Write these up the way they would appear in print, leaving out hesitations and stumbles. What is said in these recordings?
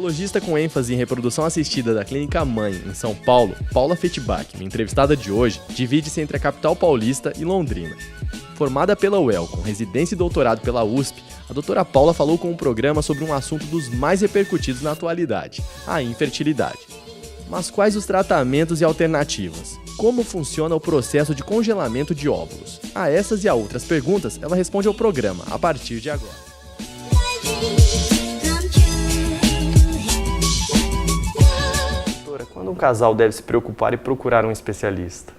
ginecologista com ênfase em reprodução assistida da Clínica Mãe, em São Paulo, Paula Fetibach, minha entrevistada de hoje, divide-se entre a capital paulista e Londrina. Formada pela UEL, com residência e doutorado pela USP, a doutora Paula falou com um programa sobre um assunto dos mais repercutidos na atualidade, a infertilidade. Mas quais os tratamentos e alternativas? Como funciona o processo de congelamento de óvulos? A essas e a outras perguntas, ela responde ao programa a partir de agora. Doutora, quando um casal deve se preocupar e procurar um especialista?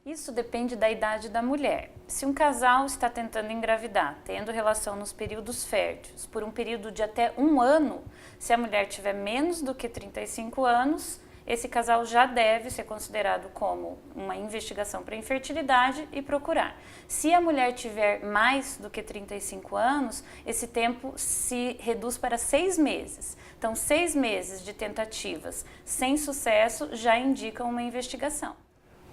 Isso depende da idade da mulher. Se um casal está tentando engravidar, tendo relação nos períodos férteis, por um período de até 1 ano, se a mulher tiver menos do que 35 anos, esse casal já deve ser considerado como uma investigação para infertilidade e procurar. Se a mulher tiver mais do que 35 anos, esse tempo se reduz para 6 meses. Então, 6 meses de tentativas sem sucesso já indicam uma investigação.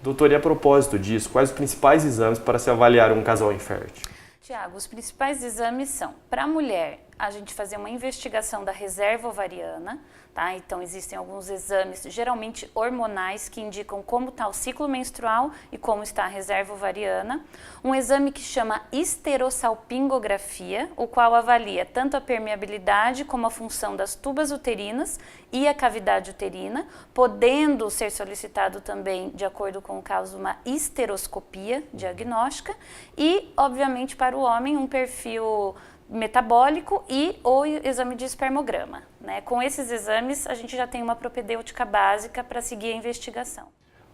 Doutor, e a propósito disso, quais os principais exames para se avaliar um casal infértil? Tiago, os principais exames são, para a mulher, a gente fazer uma investigação da reserva ovariana, tá? Então existem alguns exames, geralmente hormonais, que indicam como está o ciclo menstrual e como está a reserva ovariana. Um exame que chama esterossalpingografia, o qual avalia tanto a permeabilidade como a função das tubas uterinas e a cavidade uterina, podendo ser solicitado também, de acordo com o caso, uma esteroscopia diagnóstica e, obviamente, para o homem, um perfil metabólico e ou exame de espermograma, né? Com esses exames, a gente já tem uma propedêutica básica para seguir a investigação.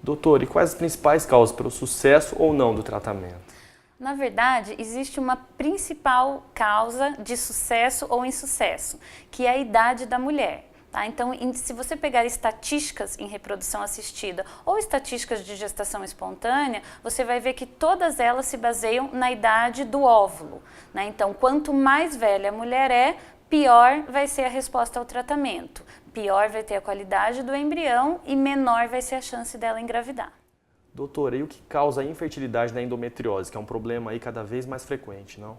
Doutor, e quais as principais causas para o sucesso ou não do tratamento? Na verdade, existe uma principal causa de sucesso ou insucesso, que é a idade da mulher. Tá? Então, se você pegar estatísticas em reprodução assistida ou estatísticas de gestação espontânea, você vai ver que todas elas se baseiam na idade do óvulo, né? Então, quanto mais velha a mulher é, pior vai ser a resposta ao tratamento, pior vai ter a qualidade do embrião e menor vai ser a chance dela engravidar. Doutora, e o que causa a infertilidade na endometriose, que é um problema aí cada vez mais frequente, não?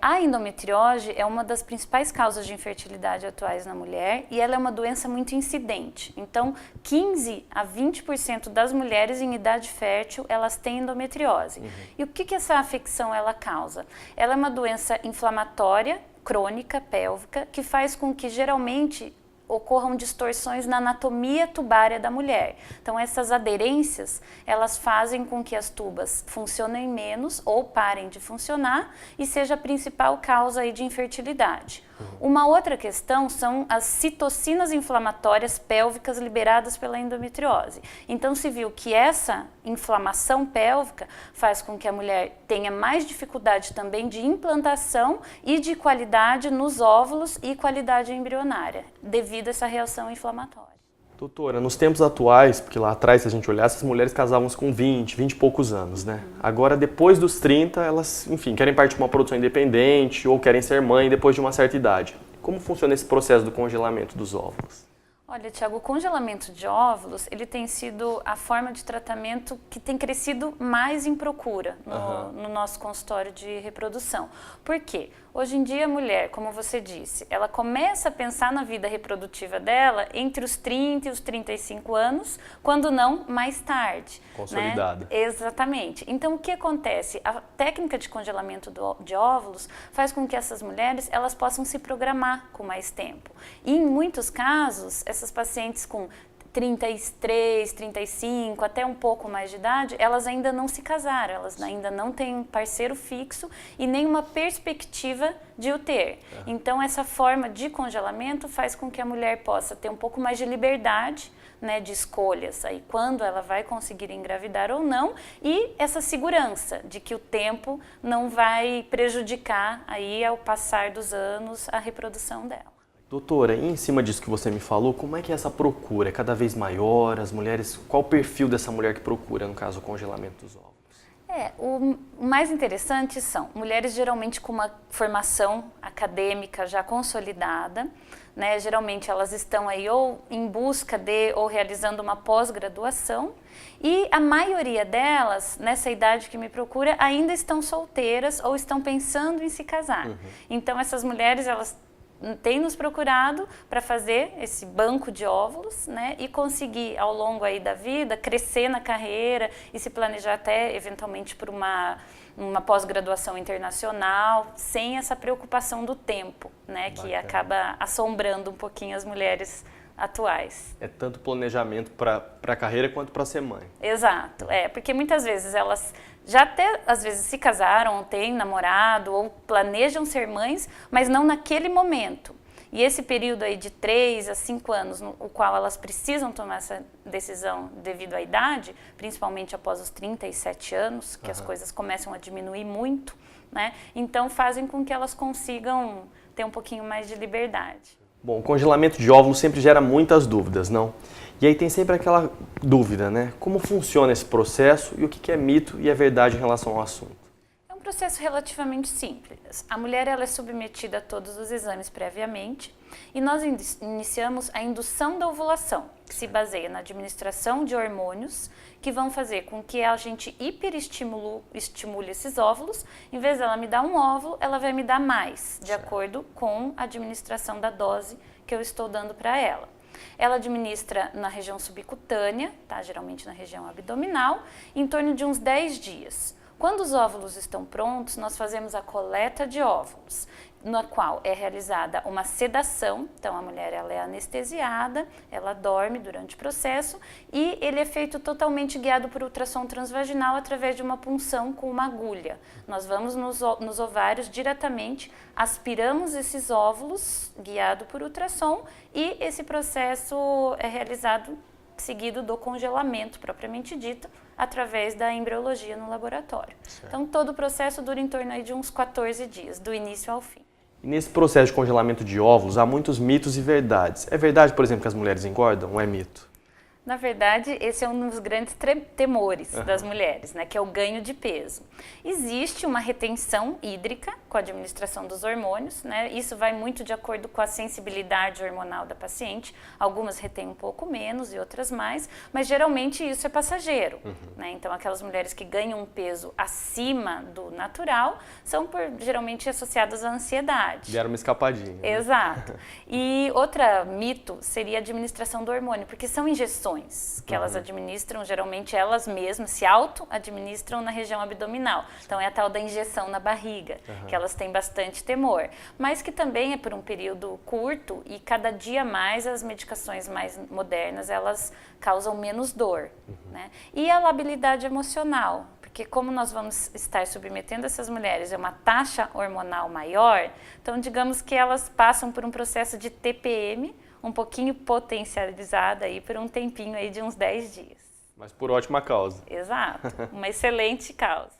A endometriose é uma das principais causas de infertilidade atuais na mulher e ela é uma doença muito incidente. Então, 15 a 20% das mulheres em idade fértil, elas têm endometriose. E o que essa afecção ela causa? Ela é uma doença inflamatória, crônica, pélvica, que faz com que geralmente ocorram distorções na anatomia tubária da mulher. Então, essas aderências, elas fazem com que as tubas funcionem menos ou parem de funcionar e seja a principal causa aí de infertilidade. Uma outra questão são as citocinas inflamatórias pélvicas liberadas pela endometriose. Então, se viu que essa inflamação pélvica faz com que a mulher tenha mais dificuldade também de implantação e de qualidade nos óvulos e qualidade embrionária, devido a essa reação inflamatória. Doutora, nos tempos atuais, porque lá atrás, se a gente olhar, essas mulheres casavam-se com 20 e poucos anos, né? Agora, depois dos 30, elas, enfim, querem partir de uma produção independente ou querem ser mãe depois de uma certa idade. Como funciona esse processo do congelamento dos óvulos? Olha, Tiago, o congelamento de óvulos, ele tem sido a forma de tratamento que tem crescido mais em procura no nosso consultório de reprodução. Por quê? Hoje em dia a mulher, como você disse, ela começa a pensar na vida reprodutiva dela entre os 30 e os 35 anos, quando não mais tarde. Consolidada. Né? Exatamente. Então o que acontece? A técnica de congelamento de óvulos faz com que essas mulheres elas possam se programar com mais tempo. E em muitos casos, essas pacientes com 33, 35, até um pouco mais de idade, elas ainda não se casaram, elas ainda não têm um parceiro fixo e nenhuma perspectiva de o ter. Então, essa forma de congelamento faz com que a mulher possa ter um pouco mais de liberdade, né, de escolhas, aí, quando ela vai conseguir engravidar ou não, e essa segurança de que o tempo não vai prejudicar aí, ao passar dos anos, a reprodução dela. Doutora, e em cima disso que você me falou, como é que é essa procura? É cada vez maior? As mulheres, qual o perfil dessa mulher que procura, no caso, o congelamento dos óvulos? O mais interessante são mulheres geralmente com uma formação acadêmica já consolidada, né? Geralmente elas estão aí ou em busca de ou realizando uma pós-graduação e a maioria delas, nessa idade que me procura, ainda estão solteiras ou estão pensando em se casar. Então essas mulheres, elas tem nos procurado para fazer esse banco de óvulos, né, e conseguir ao longo aí da vida crescer na carreira e se planejar até eventualmente por uma pós-graduação internacional, sem essa preocupação do tempo, né, que acaba assombrando um pouquinho as mulheres atuais. É tanto planejamento para a carreira quanto para ser mãe. Exato, porque muitas vezes elas já até às vezes se casaram, ou têm namorado, ou planejam ser mães, mas não naquele momento. E esse período aí de 3 a 5 anos, no qual elas precisam tomar essa decisão devido à idade, principalmente após os 37 anos, que as coisas começam a diminuir muito, né? Então fazem com que elas consigam ter um pouquinho mais de liberdade. Bom, o congelamento de óvulos sempre gera muitas dúvidas, não? E aí tem sempre aquela dúvida, né? Como funciona esse processo e o que é mito e é verdade em relação ao assunto? É um processo relativamente simples. A mulher ela é submetida a todos os exames previamente e nós iniciamos a indução da ovulação, que se baseia na administração de hormônios que vão fazer com que a gente hiperestimule esses óvulos. Em vez dela me dar um óvulo, ela vai me dar mais, de acordo com a administração da dose que eu estou dando para ela. Ela administra na região subcutânea, tá? Geralmente na região abdominal, em torno de uns 10 dias. Quando os óvulos estão prontos, nós fazemos a coleta de óvulos, na qual é realizada uma sedação. Então a mulher ela é anestesiada, ela dorme durante o processo e ele é feito totalmente guiado por ultrassom transvaginal através de uma punção com uma agulha. Nós vamos nos ovários diretamente, aspiramos esses óvulos guiado por ultrassom e esse processo é realizado seguido do congelamento propriamente dito, através da embriologia no laboratório. Certo. Então todo o processo dura em torno aí de uns 14 dias, do início ao fim. E nesse processo de congelamento de óvulos há muitos mitos e verdades. É verdade, por exemplo, que as mulheres engordam ou é mito? Na verdade, esse é um dos grandes temores das mulheres, né, que é o ganho de peso. Existe uma retenção hídrica com a administração dos hormônios, né, isso vai muito de acordo com a sensibilidade hormonal da paciente. Algumas retêm um pouco menos e outras mais, mas geralmente isso é passageiro. Né, então, aquelas mulheres que ganham um peso acima do natural são geralmente associadas à ansiedade. Deram uma escapadinha. Né? Exato. E outro mito seria a administração do hormônio, porque são injeções que elas administram, geralmente elas mesmas se auto-administram na região abdominal. Então é a tal da injeção na barriga, que elas têm bastante temor. Mas que também é por um período curto e cada dia mais as medicações mais modernas, elas causam menos dor. Né? E a labilidade emocional, porque como nós vamos estar submetendo essas mulheres a uma taxa hormonal maior, então digamos que elas passam por um processo de TPM, um pouquinho potencializada aí por um tempinho aí de uns 10 dias. Mas por ótima causa. Exato, uma excelente causa.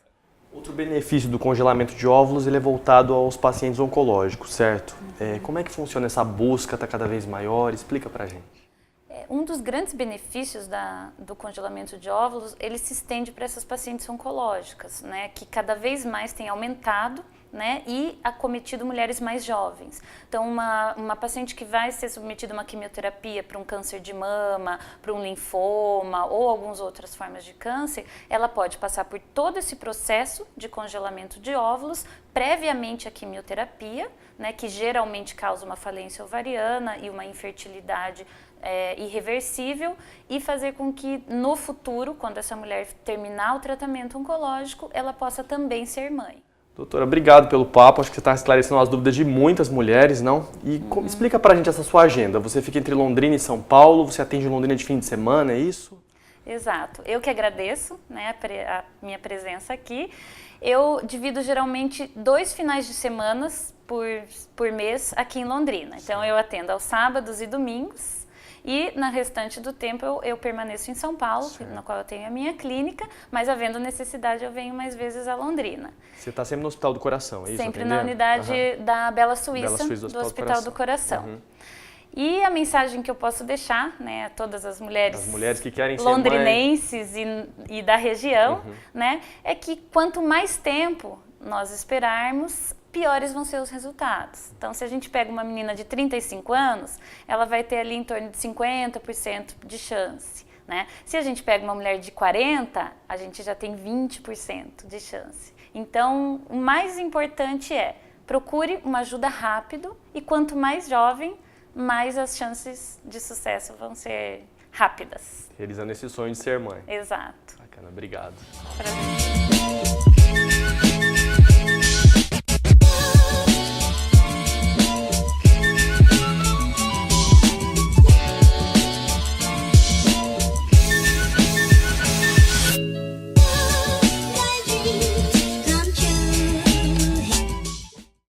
Outro benefício do congelamento de óvulos ele é voltado aos pacientes oncológicos, certo? Como é que funciona essa busca, está cada vez maior? Explica pra gente. Um dos grandes benefícios do congelamento de óvulos, ele se estende para essas pacientes oncológicas, né, que cada vez mais tem aumentado, né, e acometido mulheres mais jovens. Então, uma paciente que vai ser submetida a uma quimioterapia para um câncer de mama, para um linfoma ou algumas outras formas de câncer, ela pode passar por todo esse processo de congelamento de óvulos previamente à quimioterapia, né, que geralmente causa uma falência ovariana e uma infertilidade irreversível, e fazer com que no futuro, quando essa mulher terminar o tratamento oncológico, ela possa também ser mãe. Doutora, obrigado pelo papo, acho que você está esclarecendo as dúvidas de muitas mulheres, não? E explica pra gente essa sua agenda, você fica entre Londrina e São Paulo, você atende Londrina de fim de semana, é isso? Exato, eu que agradeço, né, a minha presença aqui. Eu divido geralmente 2 finais de semana por mês aqui em Londrina, então eu atendo aos sábados e domingos. E no restante do tempo eu permaneço em São Paulo, na qual eu tenho a minha clínica, mas havendo necessidade eu venho mais vezes a Londrina. Você está sempre no Hospital do Coração, é isso? Sempre na unidade da Bela Suíça, do Hospital do Coração. E a mensagem que eu posso deixar, né, a todas as mulheres que querem londrinenses e da região, né, é que quanto mais tempo nós esperarmos, piores vão ser os resultados. Então, se a gente pega uma menina de 35 anos, ela vai ter ali em torno de 50% de chance, né? Se a gente pega uma mulher de 40, a gente já tem 20% de chance. Então, o mais importante é procure uma ajuda rápido e quanto mais jovem, mais as chances de sucesso vão ser rápidas. Realizando esse sonho de ser mãe. Exato. Bacana, obrigado. Prazer.